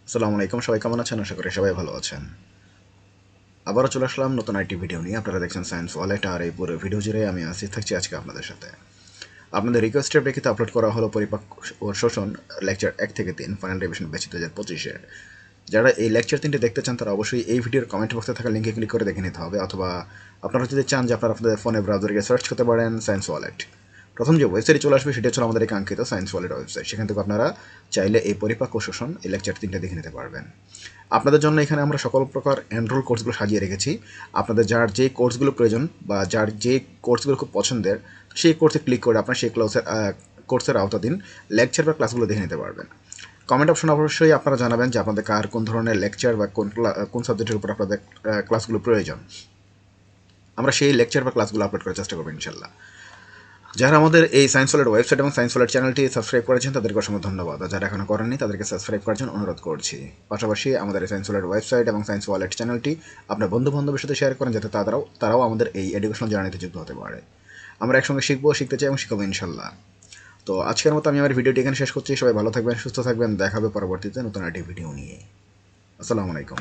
আসসালামু আলাইকুম, সবাই কেমন আছেন? আশা করি সবাই ভালো আছেন। আবারও চলে আসলাম নতুন আরেকটি ভিডিও নিয়ে। আপনারা দেখছেন সায়েন্স ওয়ালেট, আর এই পুরো ভিডিও জুড়ে আমি আসি থাকছি আজকে আপনাদের সাথে। আপনাদের রিকোয়েস্টের প্রেক্ষিতে আপলোড করা হলো পরিপাক ও শোষণ লেকচার 1 থেকে 3 ফাইনাল রিভিশন ব্যাচ 2025-এর। যারা এই লেকচার 3টি দেখতে চান তারা অবশ্যই এই ভিডিওর কমেন্ট বক্সে থাকা লিঙ্কে ক্লিক করে দেখে নিতে হবে, অথবা আপনারা যদি চান যে আপনারা আপনাদের ফোনে ব্রাউজারে গিয়ে সার্চ করতে পারেন সায়েন্স ওয়ালেট। প্রথম যে ওয়েবসাইটে চলে আসবে সেটা হচ্ছে আমাদের এই কাঙ্ক্ষিত সায়েন্স ওয়ালেট ওয়েবসাইট। সেখান থেকে আপনারা চাইলে এই পরিপাক ও শোষণ এই লেকচার 3টা দেখে নিতে পারবেন। আপনাদের জন্য এখানে আমরা সকল প্রকার এনরোল কোর্সগুলো সাজিয়ে রেখেছি। আপনাদের যার যে কোর্সগুলো প্রয়োজন বা যার যে কোর্সগুলো খুব পছন্দের, সেই কোর্সে ক্লিক করে আপনার সেই কোর্সের আওতাধীন লেকচার বা ক্লাসগুলো দেখে নিতে পারবেন। কমেন্ট অপশন অবশ্যই আপনারা জানাবেন যে আপনাদের কার কোন ধরনের লেকচার বা কোন সাবজেক্টের উপর আপনাদের ক্লাসগুলো প্রয়োজন। আমরা সেই লেকচার বা ক্লাসগুলো আপলোড করার চেষ্টা করবো ইনশাল্লাহ। যারা আমাদের এই সায়েন্স ওয়ালেট ওয়েবসাইট এবং সায়েন্স ওয়ালেট চ্যানেলটি সাবস্ক্রাইব করেছেন তাদেরকে অসংখ্য ধন্যবাদ, আর যারা এখনো করেননি তাদেরকে সাবস্ক্রাইব করার জন্য অনুরোধ করছি। পাশাপাশি আমাদের এই সায়েন্স ওয়ালেট ওয়েবসাইট এবং সায়েন্স ওয়ালেট চ্যানেলটি আপনার বন্ধু বান্ধবের সাথে শেয়ার করেন, যাতে তারাও আমাদের এই এডুকেশনাল জার্নিতে যুক্ত হতে পারে। আমরা একসঙ্গে শিখতে চাই এবং শিখাবো ইনশাল্লাহ। তো আজকের মতো আমি আমার ভিডিওটি এখানে শেষ করছি। সবাই ভালো থাকবেন, সুস্থ থাকবেন। দেখা হবে পরবর্তীতে নতুন একটি ভিডিও নিয়ে। আসসালামু আলাইকুম।